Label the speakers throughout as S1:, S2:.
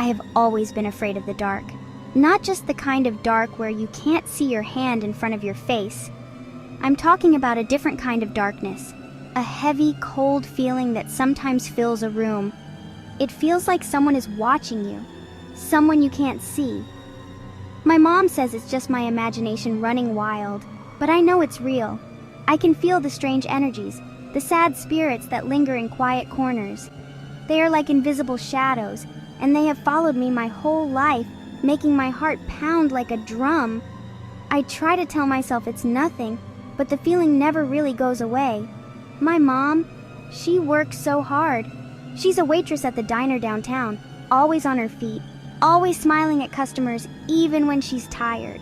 S1: I have always been afraid of the dark. Not just the kind of dark where you can't see your hand in front of your face. I'm talking about a different kind of darkness. A heavy, cold feeling that sometimes fills a room. It feels like someone is watching you. Someone you can't see. My mom says it's just my imagination running wild, but I know it's real. I can feel the strange energies, the sad spirits that linger in quiet corners. They are like invisible shadows, and they have followed me my whole life, making my heart pound like a drum. I try to tell myself it's nothing, but the feeling never really goes away. My mom, she works so hard. She's a waitress at the diner downtown, always on her feet, always smiling at customers even when she's tired.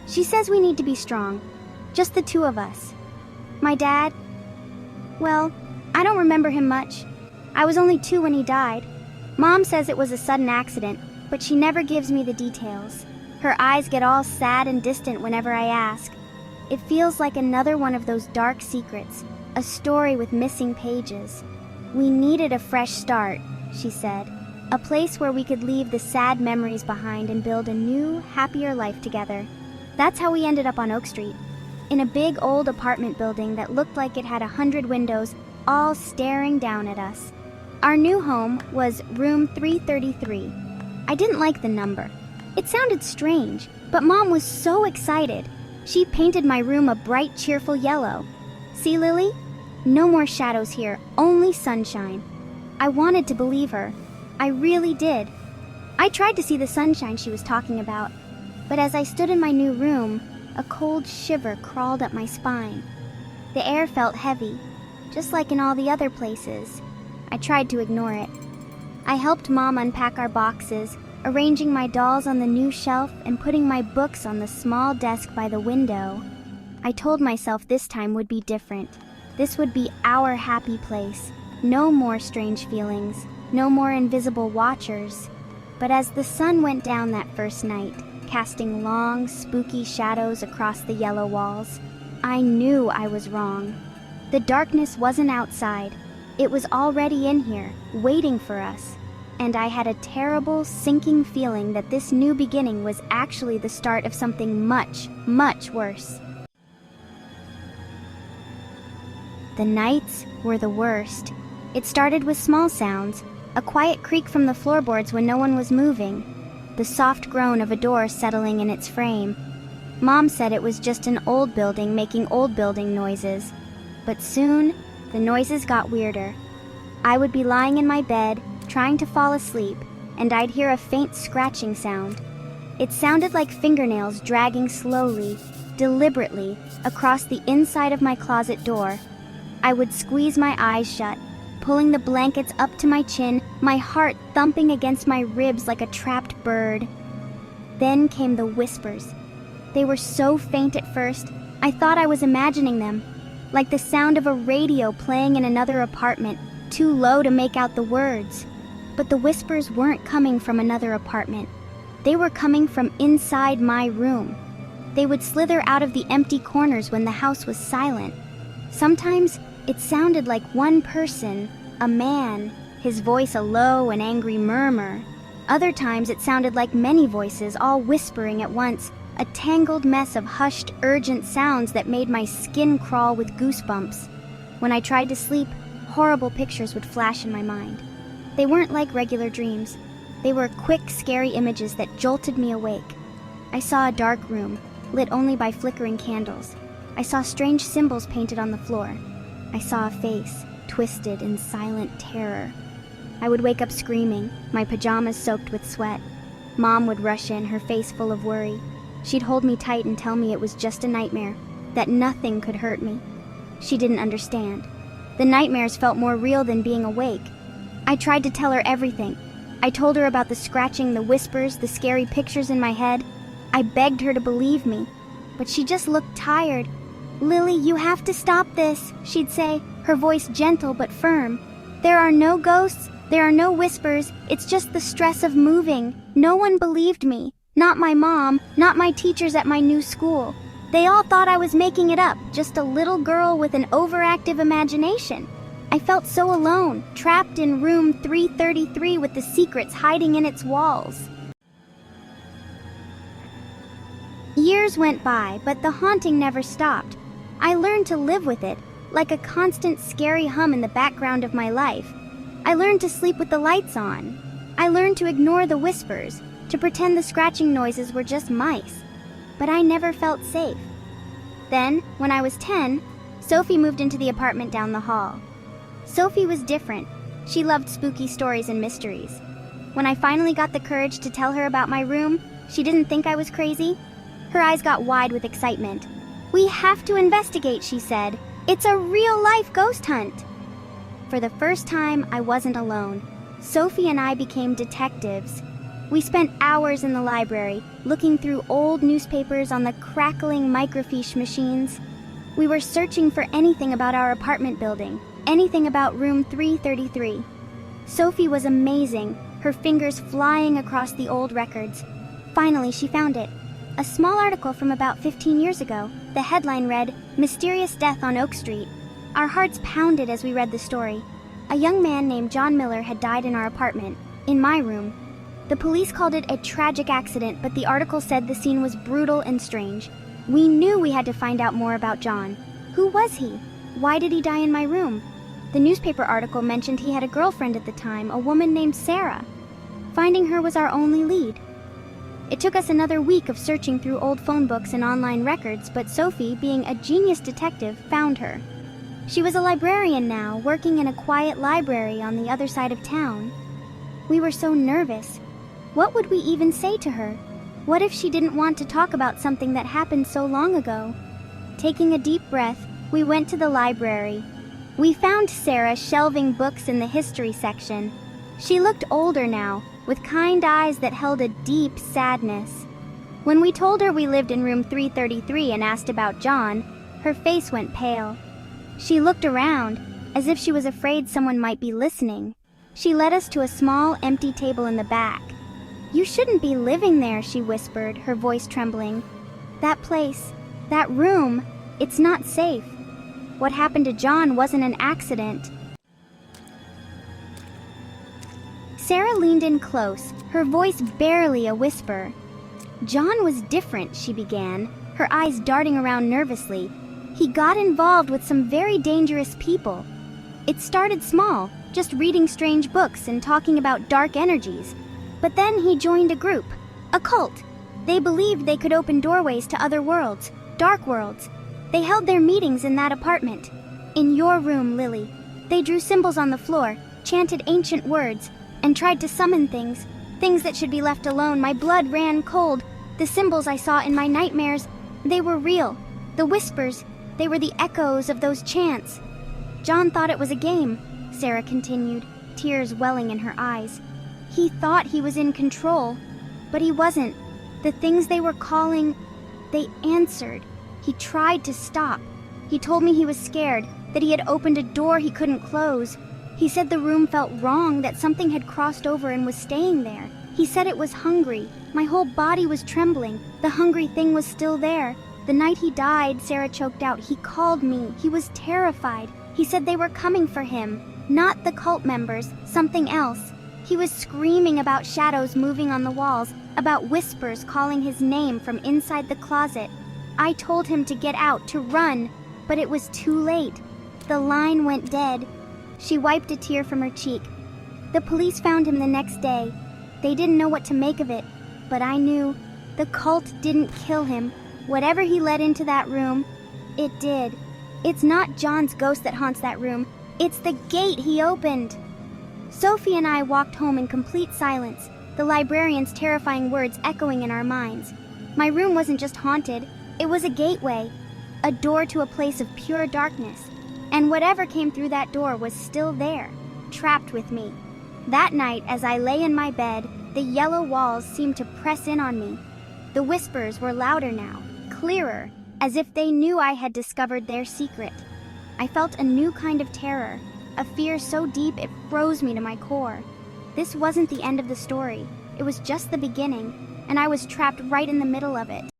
S1: She says we need to be strong, just the two of us. My dad, well, I don't remember him much. I was only 2 when he died. Mom says it was a sudden accident, but she never gives me the details. Her eyes get all sad and distant whenever I ask. It feels like another one of those dark secrets, a story with missing pages. We needed a fresh start, she said. A place where we could leave the sad memories behind and build a new, happier life together. That's how we ended up on Oak Street, in a big old apartment building that looked like it had 100 windows, all staring down at us. Our new home was room 333. I didn't like the number. It sounded strange, but Mom was so excited. She painted my room a bright, cheerful yellow. See, Lily? No more shadows here, only sunshine. I wanted to believe her. I really did. I tried to see the sunshine she was talking about, but as I stood in my new room, a cold shiver crawled up my spine. The air felt heavy, just like in all the other places. I tried to ignore it. I helped Mom unpack our boxes, arranging my dolls on the new shelf and putting my books on the small desk by the window. I told myself this time would be different. This would be our happy place. No more strange feelings. No more invisible watchers. But as the sun went down that first night, casting long, spooky shadows across the yellow walls, I knew I was wrong. The darkness wasn't outside. It was already in here, waiting for us. And I had a terrible, sinking feeling that this new beginning was actually the start of something much, much worse. The nights were the worst. It started with small sounds, a quiet creak from the floorboards when no one was moving, the soft groan of a door settling in its frame. Mom said it was just an old building making old building noises. But soon, the noises got weirder. I would be lying in my bed, trying to fall asleep, and I'd hear a faint scratching sound. It sounded like fingernails dragging slowly, deliberately, across the inside of my closet door. I would squeeze my eyes shut, pulling the blankets up to my chin, my heart thumping against my ribs like a trapped bird. Then came the whispers. They were so faint at first, I thought I was imagining them, like the sound of a radio playing in another apartment, too low to make out the words. But the whispers weren't coming from another apartment. They were coming from inside my room. They would slither out of the empty corners when the house was silent. Sometimes it sounded like one person, a man, his voice a low and angry murmur. Other times it sounded like many voices all whispering at once, a tangled mess of hushed, urgent sounds that made my skin crawl with goosebumps. When I tried to sleep, horrible pictures would flash in my mind. They weren't like regular dreams. They were quick, scary images that jolted me awake. I saw a dark room, lit only by flickering candles. I saw strange symbols painted on the floor. I saw a face, twisted in silent terror. I would wake up screaming, my pajamas soaked with sweat. Mom would rush in, her face full of worry. She'd hold me tight and tell me it was just a nightmare, that nothing could hurt me. She didn't understand. The nightmares felt more real than being awake. I tried to tell her everything. I told her about the scratching, the whispers, the scary pictures in my head. I begged her to believe me, but she just looked tired. "Lily, you have to stop this," she'd say, her voice gentle but firm. "There are no ghosts, there are no whispers, it's just the stress of moving." No one believed me. Not my mom, not my teachers at my new school. They all thought I was making it up, just a little girl with an overactive imagination. I felt so alone, trapped in room 333 with the secrets hiding in its walls. Years went by, but the haunting never stopped. I learned to live with it, like a constant scary hum in the background of my life. I learned to sleep with the lights on. I learned to ignore the whispers, to pretend the scratching noises were just mice. But I never felt safe. Then, when I was 10, Sophie moved into the apartment down the hall. Sophie was different. She loved spooky stories and mysteries. When I finally got the courage to tell her about my room, she didn't think I was crazy. Her eyes got wide with excitement. "We have to investigate," she said. "It's a real-life ghost hunt." For the first time, I wasn't alone. Sophie and I became detectives. We spent hours in the library, looking through old newspapers on the crackling microfiche machines. We were searching for anything about our apartment building, anything about room 333. Sophie was amazing, her fingers flying across the old records. Finally, she found it. A small article from about 15 years ago. The headline read, "Mysterious Death on Oak Street." Our hearts pounded as we read the story. A young man named John Miller had died in our apartment, in my room. The police called it a tragic accident, but the article said the scene was brutal and strange. We knew we had to find out more about John. Who was he? Why did he die in my room? The newspaper article mentioned he had a girlfriend at the time, a woman named Sarah. Finding her was our only lead. It took us another week of searching through old phone books and online records, but Sophie, being a genius detective, found her. She was a librarian now, working in a quiet library on the other side of town. We were so nervous. What would we even say to her? What if she didn't want to talk about something that happened so long ago? Taking a deep breath, we went to the library. We found Sarah shelving books in the history section. She looked older now, with kind eyes that held a deep sadness. When we told her we lived in room 333 and asked about John, her face went pale. She looked around, as if she was afraid someone might be listening. She led us to a small, empty table in the back. "You shouldn't be living there," she whispered, her voice trembling. "That place, that room, it's not safe. What happened to John wasn't an accident." Sarah leaned in close, her voice barely a whisper. "John was different," she began, her eyes darting around nervously. "He got involved with some very dangerous people. It started small, just reading strange books and talking about dark energies. But then he joined a group, a cult. They believed they could open doorways to other worlds, dark worlds. They held their meetings in that apartment. In your room, Lily. They drew symbols on the floor, chanted ancient words, and tried to summon things that should be left alone. My blood ran cold. The symbols I saw in my nightmares, they were real. The whispers, they were the echoes of those chants." "John thought it was a game," Sarah continued, tears welling in her eyes. "He thought he was in control, but he wasn't. The things they were calling, they answered. He tried to stop. He told me he was scared, that he had opened a door he couldn't close. He said the room felt wrong, that something had crossed over and was staying there. He said it was hungry. My whole body was trembling. The hungry thing was still there. The night he died," Sarah choked out, "he called me. He was terrified. He said they were coming for him. Not the cult members, something else. He was screaming about shadows moving on the walls, about whispers calling his name from inside the closet. I told him to get out, to run, but it was too late. The line went dead." She wiped a tear from her cheek. "The police found him the next day. They didn't know what to make of it, but I knew. The cult didn't kill him. Whatever he let into that room, it did. It's not John's ghost that haunts that room. It's the gate he opened." Sophie and I walked home in complete silence, the librarian's terrifying words echoing in our minds. My room wasn't just haunted, it was a gateway, a door to a place of pure darkness. And whatever came through that door was still there, trapped with me. That night, as I lay in my bed, the yellow walls seemed to press in on me. The whispers were louder now, clearer, as if they knew I had discovered their secret. I felt a new kind of terror, a fear so deep it froze me to my core. This wasn't the end of the story. It was just the beginning, and I was trapped right in the middle of it.